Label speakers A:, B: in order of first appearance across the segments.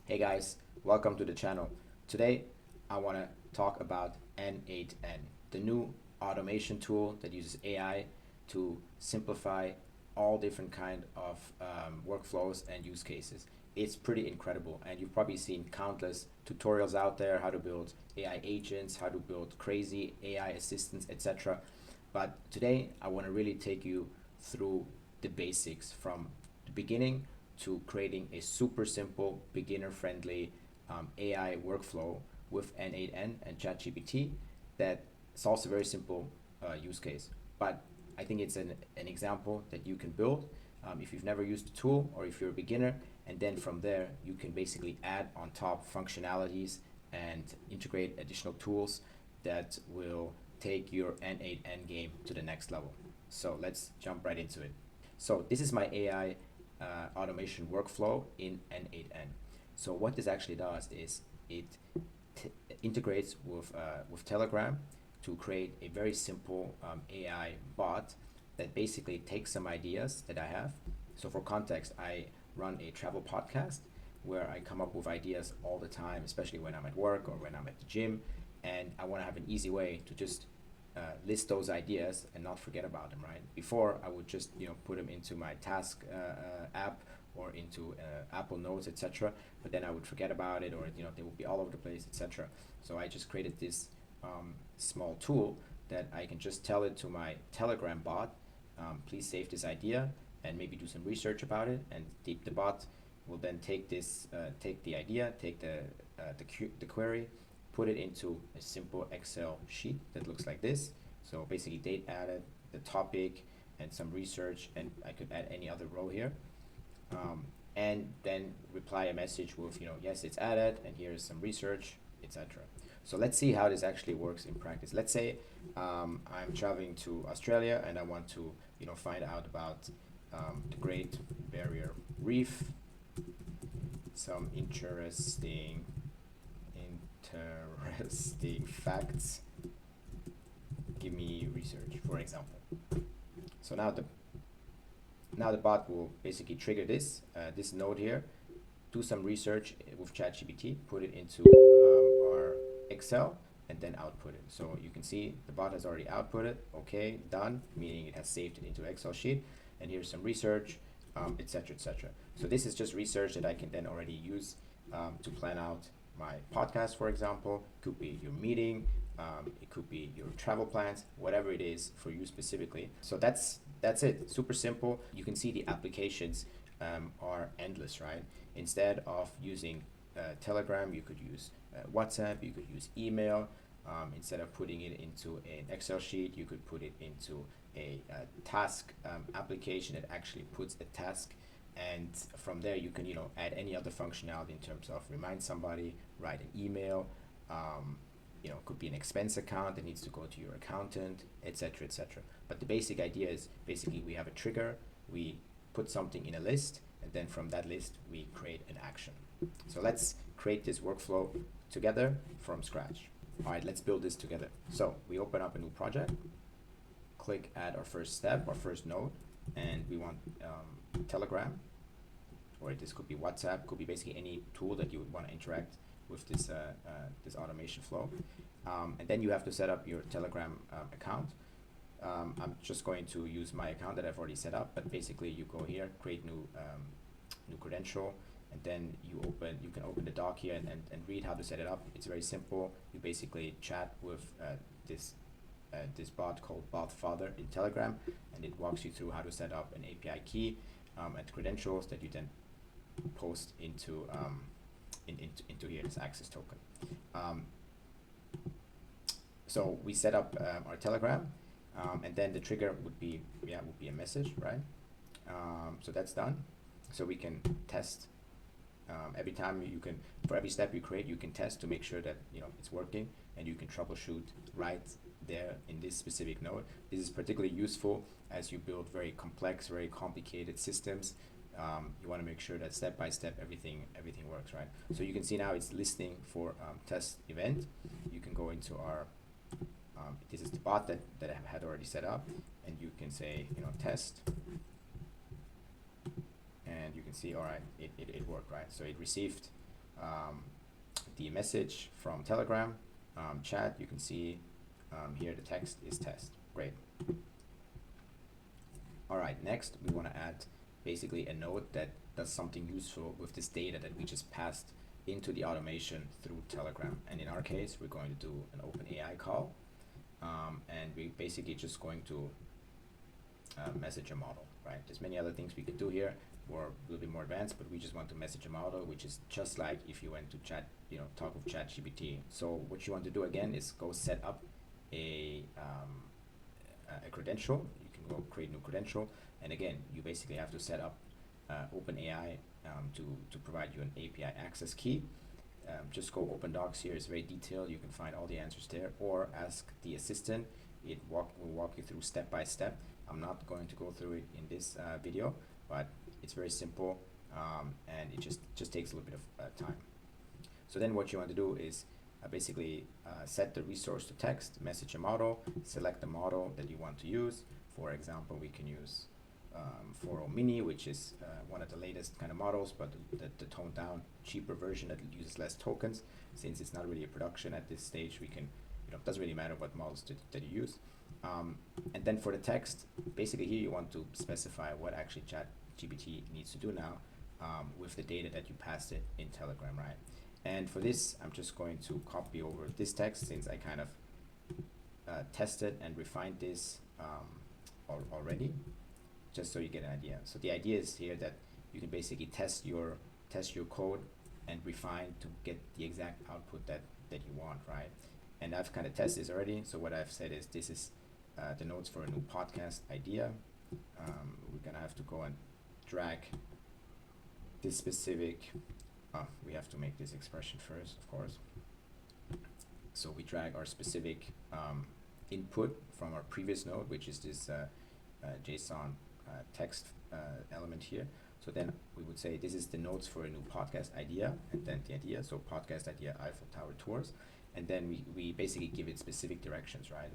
A: Hey guys, welcome to the channel. Today I want to talk about n8n, the new automation tool that uses AI to simplify all different kind of workflows and use cases. It's pretty incredible, and you've probably seen countless tutorials out there how to build AI agents, how to build crazy AI assistants, etc. But today I want to really take you through the basics from the beginning to creating a super simple, beginner-friendly AI workflow with n8n and ChatGPT that solves a very simple use case. But I think it's an example that you can build if you've never used the tool or if you're a beginner, and then from there you can basically add on top functionalities and integrate additional tools that will take your n8n game to the next level. So let's jump right into it. So this is my AI automation workflow in n8n. So what this actually does is it integrates with Telegram to create a very simple AI bot that basically takes some ideas that I have. So for context, I run a travel podcast where I come up with ideas all the time, especially when I'm at work or when I'm at the gym, and I want to have an easy way to just list those ideas and not forget about them, right? Before I would just put them into my task app or into Apple Notes, etc. But then I would forget about it, or they would be all over the place, etc. So I just created this small tool that I can just tell it to my Telegram bot, please save this idea and maybe do some research about it, and the bot will then take this, take the idea, take the query, put it into a simple Excel sheet that looks like this. So basically date added, the topic, and some research, and I could add any other row here. And then reply a message with, yes, it's added, and here's some research, etc. So let's see how this actually works in practice. Let's say I'm traveling to Australia and I want to, find out about the Great Barrier Reef, some interesting facts. Give me research, for example. So now the bot will basically trigger this node here, do some research with ChatGPT, put it into our Excel, and then output it. So you can see the bot has already outputted. Okay, done, meaning it has saved it into Excel sheet. And here's some research, etc., etc. So this is just research that I can then already use to plan out my podcast, for example. Could be your meeting, it could be your travel plans, whatever it is for you specifically. So that's it, super simple. You can see the applications are endless, right? Instead of using Telegram, you could use WhatsApp, you could use email. Instead of putting it into an Excel sheet, you could put it into a task application that actually puts a task, and from there you can add any other functionality in terms of remind somebody, write an email, could be an expense account that needs to go to your accountant, etc., etc. But the basic idea is basically we have a trigger, we put something in a list, and then from that list we create an action. So let's create this workflow together from scratch. All right, let's build this together. So we open up a new project, click add our first step, our first node, and we want Telegram, or this could be WhatsApp, could be basically any tool that you would want to interact with this this automation flow. And then you have to set up your Telegram account. I'm just going to use my account that I've already set up, but basically you go here, create new credential, and then you can open the doc here and read how to set it up. It's very simple. You basically chat with this bot called BotFather in Telegram, and it walks you through how to set up an API key and credentials that you then post into into here, this access token. So we set up our Telegram, and then the trigger would be a message, right? So that's done. So we can test every time for every step you create, you can test to make sure that it's working, and you can troubleshoot right there in this specific node. This is particularly useful as you build very complex, very complicated systems. You want to make sure that step by step everything works, right? So you can see now it's listening for test event. You can go into our this is the bot that I had already set up, and you can say test, and you can see, all right, it worked, right? So it received the message from Telegram, chat, you can see here the text is test. Great. All right, next we want to add basically a node that does something useful with this data that we just passed into the automation through Telegram. And in our case, we're going to do an OpenAI call, and we're basically just going to message a model, right? There's many other things we could do here, or a little bit more advanced, but we just want to message a model, which is just like if you went to chat, talk with ChatGPT. So what you want to do again is go set up a credential. You can go create a new credential, and again, you basically have to set up OpenAI to provide you an API access key. Just go open docs here. It's very detailed. You can find all the answers there, or ask the assistant. It will walk you through step by step. I'm not going to go through it in this video, but it's very simple, and it just takes a little bit of time. So then what you want to do is basically set the resource to text, message a model, select the model that you want to use. For example, we can use 4.0 Mini, which is one of the latest kind of models, but the toned down, cheaper version that uses less tokens. Since it's not really a production at this stage, we can, it doesn't really matter what models that you use. And then for the text, basically here you want to specify what actually ChatGPT needs to do now with the data that you passed it in Telegram, right? And for this, I'm just going to copy over this text, since I kind of tested and refined this already, just so you get an idea. So the idea is here that you can basically test your code and refine to get the exact output that you want, right? And I've kind of tested this already. So what I've said is this is the notes for a new podcast idea. We're gonna have to go and drag this specific, we have to make this expression first, of course. So we drag our specific input from our previous node, which is this JSON text element here. So then we would say this is the notes for a new podcast idea, and then the idea, so podcast idea Eiffel Tower tours, and then we basically give it specific directions, right?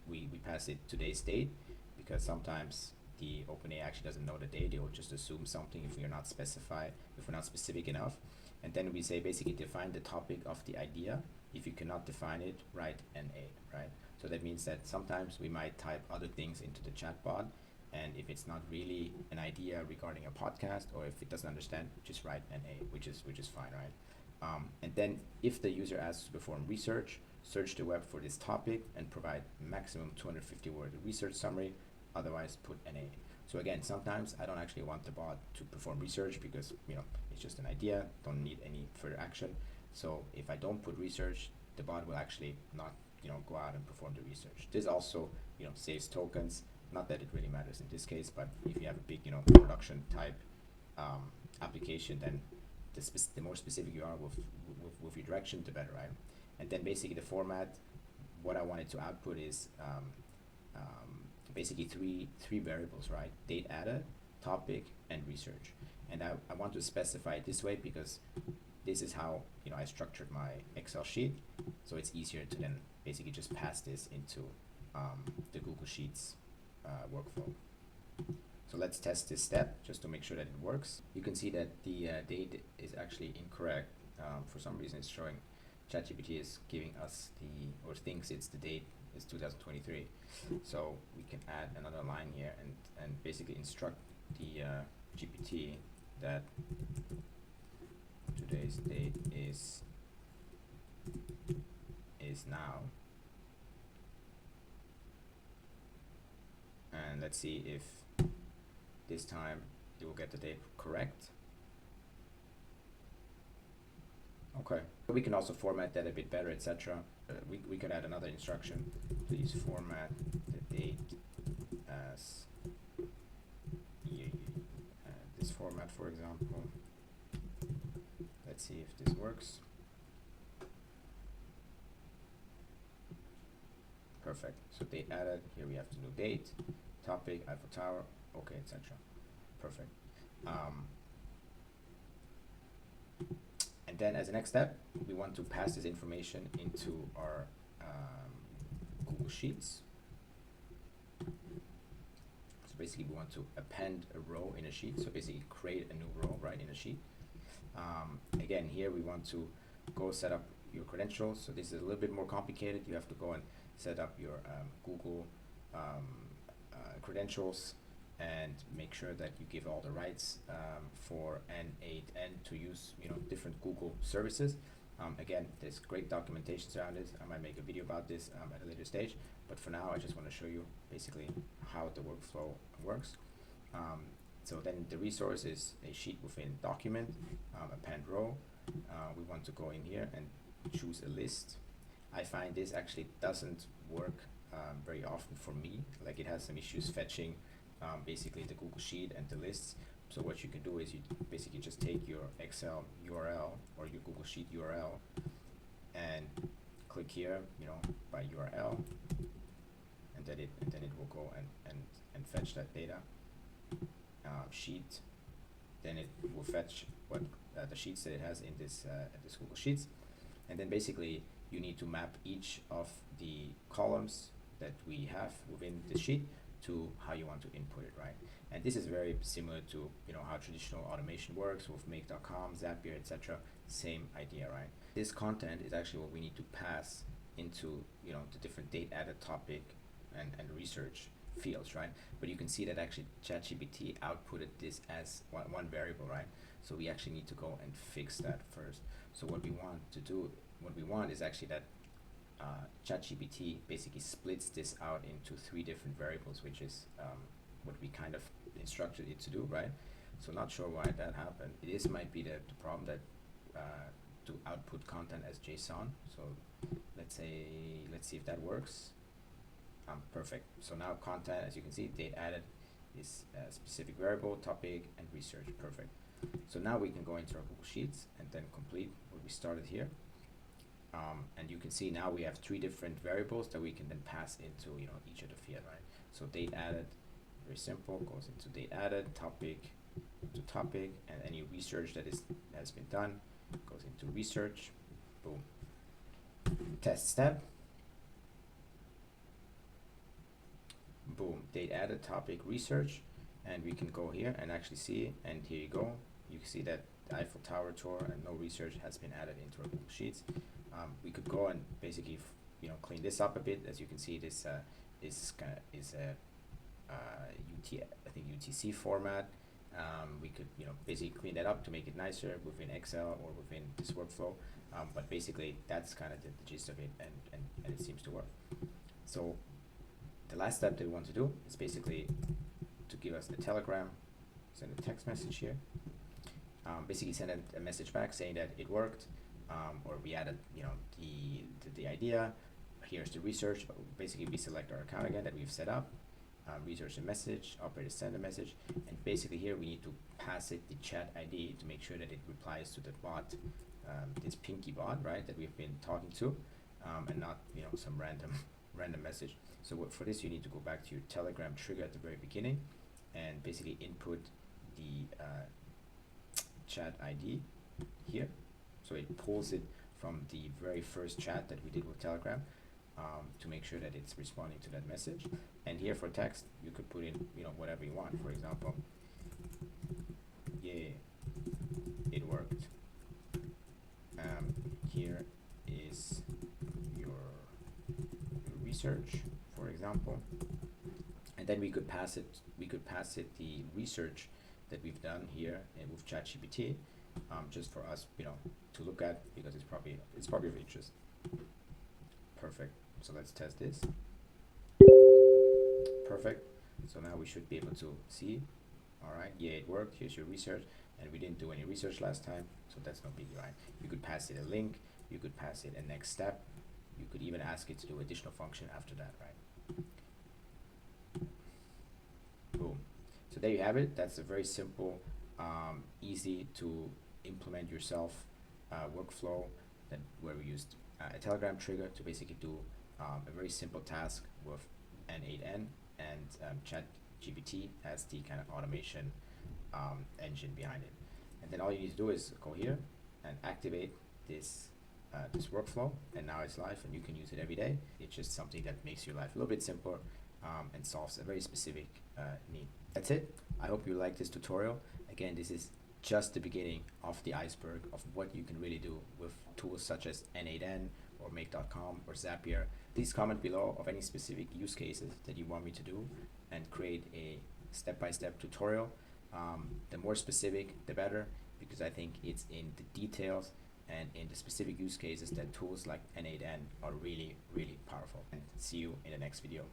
A: We pass it today's date, because sometimes the OpenAI actually doesn't know the date. It will just assume something if we're not specific enough. And then we say basically define the topic of the idea. If you cannot define it, write n8, right? So that means that sometimes we might type other things into the chatbot, and if it's not really an idea regarding a podcast, or if it doesn't understand, just write n8, which is fine, right? And then if the user asks to perform research, search the web for this topic and provide maximum 250-word research summary, otherwise put n8. So again, sometimes I don't actually want the bot to perform research because it's just an idea, don't need any further action. So if I don't put research, the bot will actually not go out and perform the research. This also saves tokens. Not that it really matters in this case, but if you have a big production type application, then the more specific you are with your direction, the better, right? And then basically the format, what I wanted to output is basically three variables, right? Date added, topic, and research. And I want to specify it this way because this is how I structured my Excel sheet, so it's easier to then basically just pass this into the Google Sheets workflow. So let's test this step just to make sure that it works. You can see that the date is actually incorrect. For some reason it's showing ChatGPT is giving us or thinks it's the date is 2023. So we can add another line here and basically instruct the GPT that today's date is now. And let's see if this time it will get the date correct. Okay, we can also format that a bit better, etc. We could add another instruction. Please format the date as this format, for example. Let's see if this works. Perfect. So date added. Here we have the new date, topic, Eiffel Tower, okay, etc. Perfect. And then as a next step, we want to pass this information into our Google Sheets. So basically we want to append a row in a sheet. So basically create a new row right in a sheet. again, here we want to go set up your credentials. So this is a little bit more complicated. You have to go and set up your Google credentials and make sure that you give all the rights for n8n to use different Google services. Again, there's great documentation around this. I might make a video about this at a later stage, but for now I just want to show you basically how the workflow works. So then the resource is a sheet within document, append row. We want to go in here and choose a list. I find this actually doesn't work very often for me. Like, it has some issues fetching basically the Google Sheet and the lists. So what you can do is you basically just take your Excel URL or your Google Sheet URL and click here, by URL, and then it will go and fetch that data sheet. Then it will fetch what the sheets that it has in this Google Sheets, and then basically you need to map each of the columns that we have within the sheet to how you want to input it, right? And this is very similar to how traditional automation works with make.com, Zapier, etc. Same idea, right? This content is actually what we need to pass into the different date added topic and research fields, right? But you can see that actually ChatGPT outputted this as one variable, right? So we actually need to go and fix that first. So what we want is actually that ChatGPT basically splits this out into 3 different variables, which is what we kind of instructed it to do, right? So not sure why that happened. This might be the problem that to output content as JSON. So let's see if that works. Perfect. So now content, as you can see, date added is a specific variable, topic, and research. Perfect. So now we can go into our Google Sheets and then complete what we started here. And you can see now we have 3 different variables that we can then pass into each of the field, right? So date added, very simple, goes into date added, topic into topic, and any research that has been done goes into research. Boom. Test step. Boom, date added, topic, research, and we can go here and actually see, and here you go. You can see that the Eiffel Tower tour and no research has been added into our Google Sheets. We could go and basically clean this up a bit. As you can see, this is a UTC format. We could basically clean that up to make it nicer within Excel or within this workflow. But basically that's kind of the gist of it, and it seems to work. So the last step that we want to do is basically to give us a Telegram, send a text message here, basically send a message back saying that it worked, or we added the idea. Here's the research. Basically we select our account again that we've set up, research a message, operator send a message, and basically here we need to pass it the chat ID to make sure that it replies to the bot, this Pinky bot, right, that we've been talking to, and not some random message. So for this you need to go back to your Telegram trigger at the very beginning and basically input the chat ID here. So it pulls it from the very first chat that we did with Telegram to make sure that it's responding to that message. And here for text you could put in whatever you want. For example, yeah, it worked. Here is your research, for example, and then we could pass it the research that we've done here with ChatGPT, just for us to look at, because it's probably of interest. Perfect. So let's test this. Perfect. So now we should be able to see. All right, yeah, it worked. Here's your research, and we didn't do any research last time, so that's no biggie, right? You could pass it a link, you could pass it a next step, you could even ask it to do additional function after that, right? Boom. So there you have it. That's a very simple, easy to implement yourself workflow where we used a Telegram trigger to basically do a very simple task with n8n and ChatGPT as the kind of automation engine behind it. And then all you need to do is go here and activate this workflow, and now it's live and you can use it every day. It's just something that makes your life a little bit simpler and solves a very specific need. That's it. I hope you like this tutorial. Again, this is just the beginning of the iceberg of what you can really do with tools such as n8n or make.com or Zapier. Please comment below of any specific use cases that you want me to do and create a step-by-step tutorial. The more specific, the better, because I think it's in the details and in the specific use cases that tools like n8n are really, really powerful. And see you in the next video.